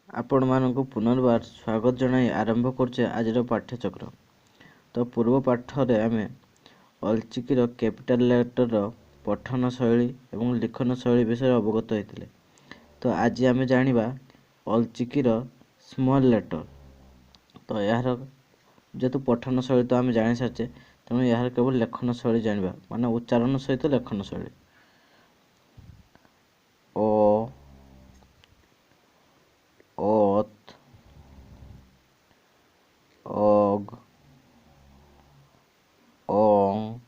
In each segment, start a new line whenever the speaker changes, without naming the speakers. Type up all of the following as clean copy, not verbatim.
आपण मानक पुनर्बार स्वागत जनाई आरंभ करछे आजिर पाठ्यचक्र। तो पूर्व पाठरे आमे अलचिकीर कैपिटल लेटर पठन शैली एवं लिखन शैली विषय अवगत होइतिले। तो आज आमे जानिबा अलचिकीर स्मॉल लेटर। तो यार जेतु पठन शैली तो आमे जानि सारछे, तेणु यार केवल लेखन शैली जानिबा, माने उच्चारण सहित लेखन शैली। ओ ओत ओग ओंग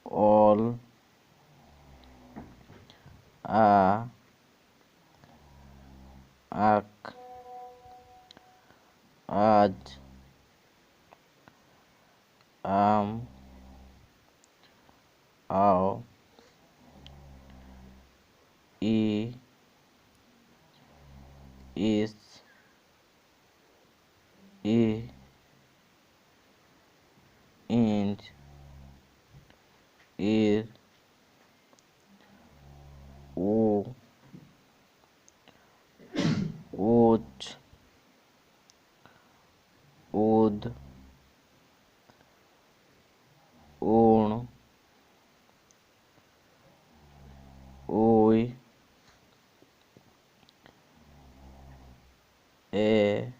ऑल आ आक आज आम आओ ई इस ई इंच ईर ओ ओच ओद ओण ओय ए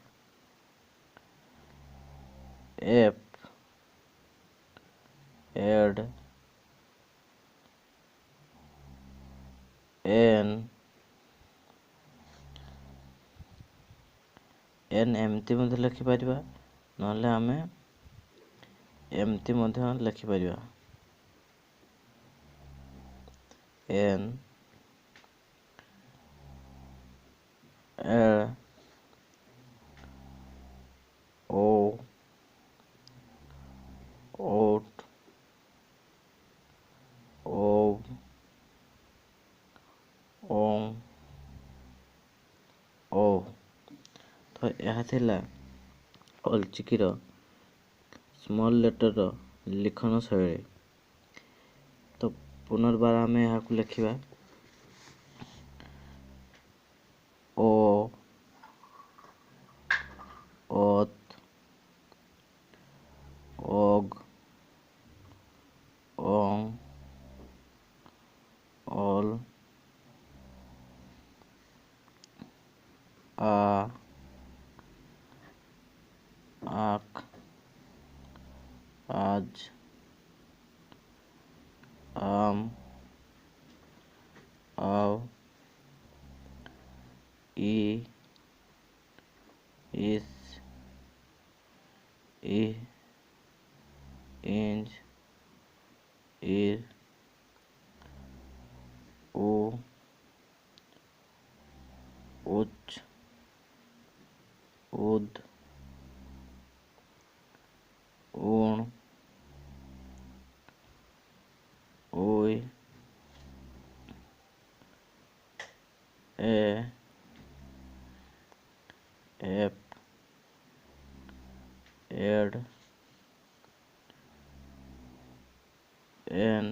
एफ एड एन एन एमती मध्य लिखि परिबा, नहले आमे एमती मध्य लिखि परिबा। एन ए ओ ओट ओ ओं ओ। तो यह थिला अलचिकीर स्मॉल लेटर लिखन शैली। तो पुनर्बार आमे यहाँ को लिखिबा ओ ओत ओग ओंग ऑल आ आक आज आम आओ ई इस ई इंच ईर ओ उच उद ओण ओय ए एफ एड एन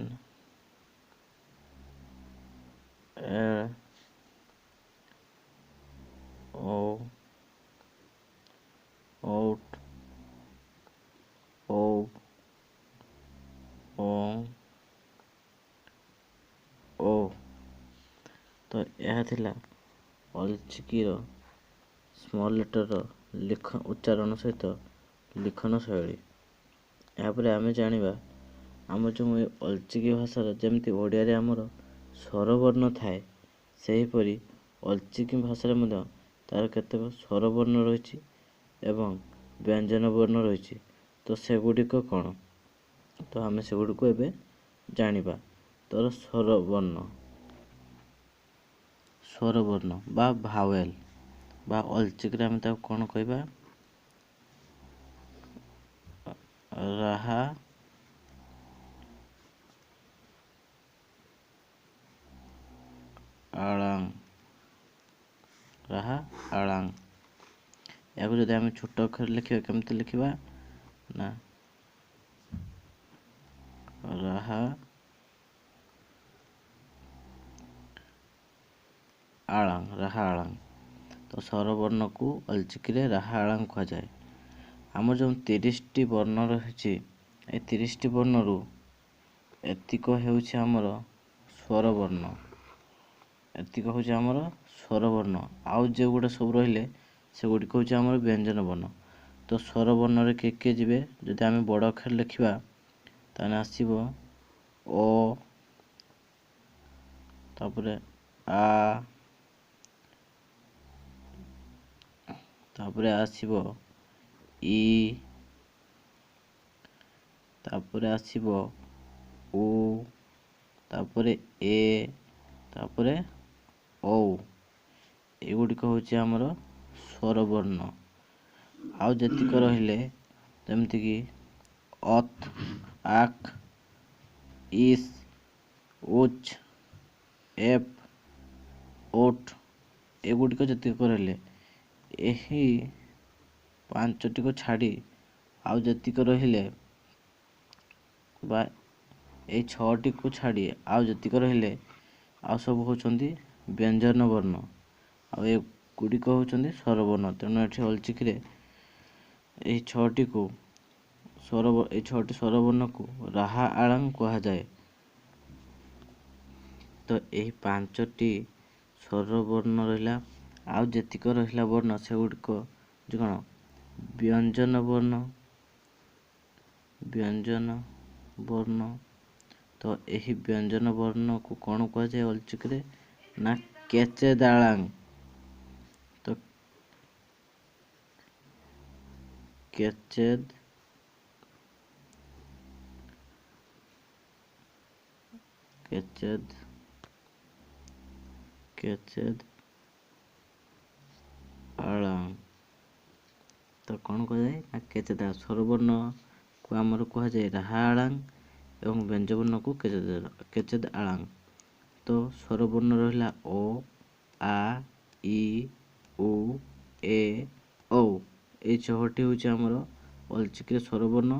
ए ओ ओट ओ ओंग ओ। तो यह थिला अलचिकीर स्मॉल लेटर लिखन उच्चारण सहित लिखन शैली। यापर आमे जानिबा आम जो अलचिकी भाषार जमिति ओडिया रे आमर स्वरवर्ण थाए, सेहीपरि अलचिकी भाषा रे तार केतेक स्वरवर्ण रही एवं व्यंजन वर्ण रही। तो सेगुड़िक कौन, तो आमे सेगुड़िक एबे जानिबा। तर स्वरवर्ण बा भावेल बा अलचिकी आमे ताको कौन कहबा, राहा आड़ांग राहा आड़ांग। या जदि आमे छोट अक्षर लिखिबा केमति लिखिबा ना राहा ଆଳାଙ୍ଗ ରାହା ଆଳାଙ୍ଗ। ତ ସ୍ୱରବର୍ଣ୍ଣକୁ ଅଲଚିକିରେ ରାହା ଆଳାଙ୍ଗ କୁହାଯାଏ। ଆମର ଯେଉଁ 30ଟି ବର୍ଣ୍ଣ ରହିଛି ଏ 30ଟି ବର୍ଣ୍ଣରୁ ଏତିକ ହେଉଛି ଆମର ସ୍ୱରବର୍ଣ୍ଣ। ଏତିକ ହେଉଛି ଆମର ସ୍ୱରବର୍ଣ୍ଣ। ଆଉ ଯେଉଁଗୁଡ଼ା ସବୁ ରହିଲେ ସେଗୁଡ଼ିକ ହେଉଛି ଆମର ବ୍ୟଞ୍ଜନ ବର୍ଣ୍ଣ। ତ ସ୍ୱରବର୍ଣ୍ଣରେ କିଏ କିଏ ଯିବେ? ଯଦି ଆମେ ବଡ଼ ଅକ୍ଷର ଲେଖିବା ତାହେଲେ ଆସିବ ଓ, ତାପରେ ଆ, ତାପରେ ଆସିବ ଇ, ତାପରେ ଆସିବ ଉ, ତାପରେ ଏ, ତାପରେ ଔ। ଏଗୁଡ଼ିକ ହେଉଛି ଆମର ସ୍ୱରବର୍ଣ୍ଣ। ଆଉ ଯେତିକ ରହିଲେ ଯେମିତିକି ଅତ୍, ଆକ୍, ଇସ୍, ଉଚ୍, ଏପ୍, ଓଟ୍, ଏଗୁଡ଼ିକ ଯେତିକ ରହିଲେ ଏହି 5ଟିକୁ ଛାଡ଼ି ଆଉ ଯେତିକ ରହିଲେ ବା ଏଇ 6ଟିକୁ ଛାଡ଼ି ଆଉ ଯେତିକ ରହିଲେ ଆଉ ସବୁ ହେଉଛନ୍ତି ବ୍ୟଞ୍ଜନ ବର୍ଣ୍ଣ। ଆଉ ଏଗୁଡ଼ିକ ହେଉଛନ୍ତି ସ୍ୱରବର୍ଣ୍ଣ। ତେଣୁ ଏଠି ଅଲଚିକିରେ ଏହି 6ଟିକୁ ଏଇ 6ଟି ସ୍ୱରବର୍ଣ୍ଣକୁ ରାହା ଆଳାଙ୍ଗ କୁହାଯାଏ। ତ ଏହି 5ଟି ସ୍ୱରବର୍ଣ୍ଣ ରହିଲା। ଆଉ ଯେତିକ ରହିଲା ବର୍ଣ୍ଣ ସେଗୁଡ଼ିକ ହେଉଛି କ'ଣ? ବ୍ୟଞ୍ଜନ ବର୍ଣ୍ଣ। ବ୍ୟଞ୍ଜନ ବର୍ଣ୍ଣ। ତ ଏହି ବ୍ୟଞ୍ଜନ ବର୍ଣ୍ଣକୁ କ'ଣ କୁହାଯାଏ ଅଲଚିକିରେ? ନା କେଚେଦ୍ ଆଳାଙ୍ଗ। ତ କେଚେଦ୍ ଆଳାଙ୍ଗ। ତ କ'ଣ କୁହାଯାଏ? ନା କେଚେଦ୍ ଆଳାଙ୍ଗ। ସ୍ୱରବର୍ଣ୍ଣକୁ ଆମର କୁହାଯାଏ ରାହା ଆଳାଙ୍ଗ ଏବଂ ବ୍ୟଞ୍ଜବର୍ଣ୍ଣକୁ କେଚେଦ୍ ଆଳାଙ୍ଗ। ତ ସ୍ୱରବର୍ଣ୍ଣ ରହିଲା ଓ, ଆ, ଇ, ଉ, ଏ, ଔ। ଏଇ 6ଟି ହେଉଛି ଆମର ଅଲଚିକିରେ ସ୍ୱରବର୍ଣ୍ଣ।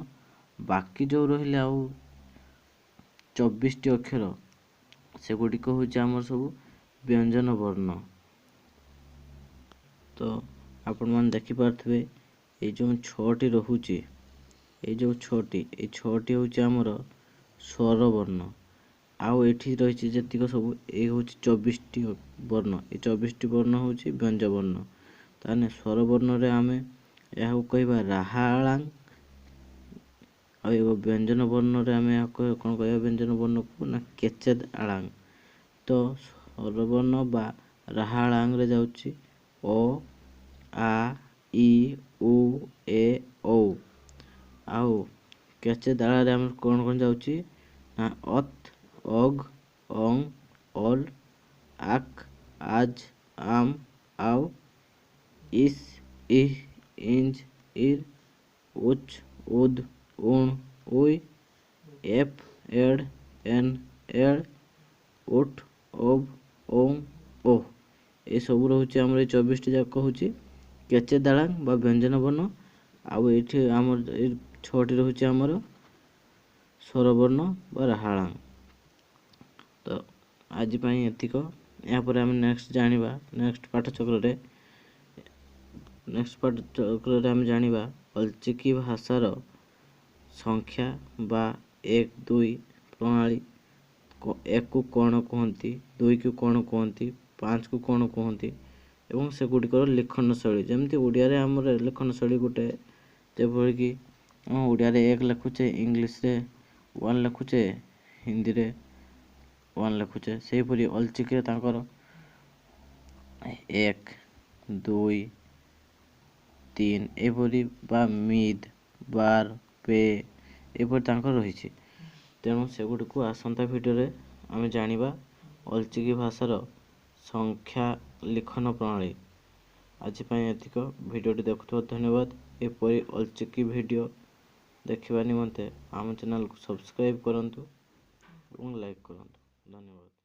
ବାକି ଯେଉଁ ରହିଲେ ଆଉ 24ଟି ଅକ୍ଷର ସେଗୁଡ଼ିକ ହେଉଛି ଆମର ସବୁ ବ୍ୟଞ୍ଜନ ବର୍ଣ୍ଣ। ତ ଆପଣମାନେ ଦେଖିପାରୁଥିବେ ଏଇ ଯେଉଁ 6ଟି ରହୁଛି, ଏଇ ଯେଉଁ 6ଟି ହେଉଛି ଆମର ସ୍ୱରବର୍ଣ୍ଣ। ଆଉ ଏଠି ରହିଛି ଯେତିକ ସବୁ ଏଇ ହେଉଛି 24ଟି ବର୍ଣ୍ଣ। ଏଇ 24ଟି ବର୍ଣ୍ଣ ହେଉଛି ବ୍ୟଞ୍ଜବର୍ଣ୍ଣ। ତାହେଲେ ସ୍ୱରବର୍ଣ୍ଣରେ ଆମେ ଏହାକୁ କହିବା ରାହା ଆଳାଙ୍ଗ। ଆଉ ଏ ବ୍ୟଞ୍ଜନ ବର୍ଣ୍ଣରେ ଆମେ ଏହାକୁ କ'ଣ କହିବା? ବ୍ୟଞ୍ଜନ ବର୍ଣ୍ଣକୁ ନା କେଚେଦ୍ ଆଳାଙ୍ଗ। ତ ସ୍ୱରବର୍ଣ୍ଣ ବା ରାହା ଆଳାଙ୍ଗରେ ଯାଉଛି ଓ, ଆ, ଇ, ଉ, ଏ, ଔ। ଆଉ କେଚେଦ୍ ଆଳାରେ ଆମର କ'ଣ କ'ଣ ଯାଉଛି? ନା ଅତ୍, ଅଗ୍, ଅଂ, ଅଲ୍, ଆକ୍, ଆଜ୍, ଆମ୍, ଆଉ, ଇସ୍, ଇହ୍, ଇଞ୍ଜ୍, ଇର୍, ଉଚ୍, ଉଦ୍, ଉଣ୍, ଉଇ, ଏପ୍, ଏଡ଼୍, ଏନ୍, ଏଳ୍, ଉଠ୍, ଓବ୍, ଓଂ, ଓଃ। ଏସବୁ ରହୁଛି ଆମର ଏଇ 24ଟି ଯାକ ହେଉଛି କେଚେଦ୍ ଆଳାଙ୍ଗ ବା ବ୍ୟଞ୍ଜନ ବର୍ଣ୍ଣ। ଆଉ ଏଇଠି ଆମର ଏଇ 6ଟି ରହୁଛି ଆମର ସ୍ୱରବର୍ଣ୍ଣ ବା ରାହା ଆଳାଙ୍ଗ। ତ ଆଜି ପାଇଁ ଏତିକ। ଏହାପରେ ଆମେ ନେକ୍ସଟ ଜାଣିବା ନେକ୍ସଟ ପାଠଚକ୍ରରେ ଆମେ ଜାଣିବା ଅଲଚିକି ଭାଷାର ସଂଖ୍ୟା ବା 1, 2 ପ୍ରଣାଳୀ। 1କୁ କ'ଣ କୁହନ୍ତି, 2କୁ କ'ଣ କୁହନ୍ତି, 5କୁ କ'ଣ କୁହନ୍ତି ଏବଂ ସେଗୁଡ଼ିକର ଲିଖନ ଶୈଳୀ। ଯେମିତି ଓଡ଼ିଆରେ ଆମର ଲିଖନ ଶୈଳୀ ଗୋଟେ, ଯେପରିକି ଆମ ଓଡ଼ିଆରେ 1 ଲେଖୁଛେ, ଇଂଲିଶରେ 1 ଲେଖୁଛେ, ହିନ୍ଦୀରେ 1 ଲେଖୁଛେ, ସେହିପରି ଅଲଚିକିରେ ତାଙ୍କର 1, 2, 3 ଏପରି ବା ମିଦ୍, ବାର, ପେ ଏପରି ତାଙ୍କର ରହିଛି। ତେଣୁ ସେଗୁଡ଼ିକୁ ଆସନ୍ତା ଭିଡ଼ିଓରେ ଆମେ ଜାଣିବା ଅଲଚିକି ଭାଷାର ସଂଖ୍ୟା ଲିଖନ ପ୍ରଣାଳୀ। ଆଜି ପାଇଁ ଏତିକ। ଭିଡ଼ିଓଟି ଦେଖୁଥିବାରୁ ଧନ୍ୟବାଦ। ଏପରି ଅଲଚିକି ଭିଡ଼ିଓ ଦେଖିବା ନିମନ୍ତେ ଆମ ଚ୍ୟାନେଲକୁ ସବସ୍କ୍ରାଇବ୍ କରନ୍ତୁ ଏବଂ ଲାଇକ୍ କରନ୍ତୁ। ଧନ୍ୟବାଦ।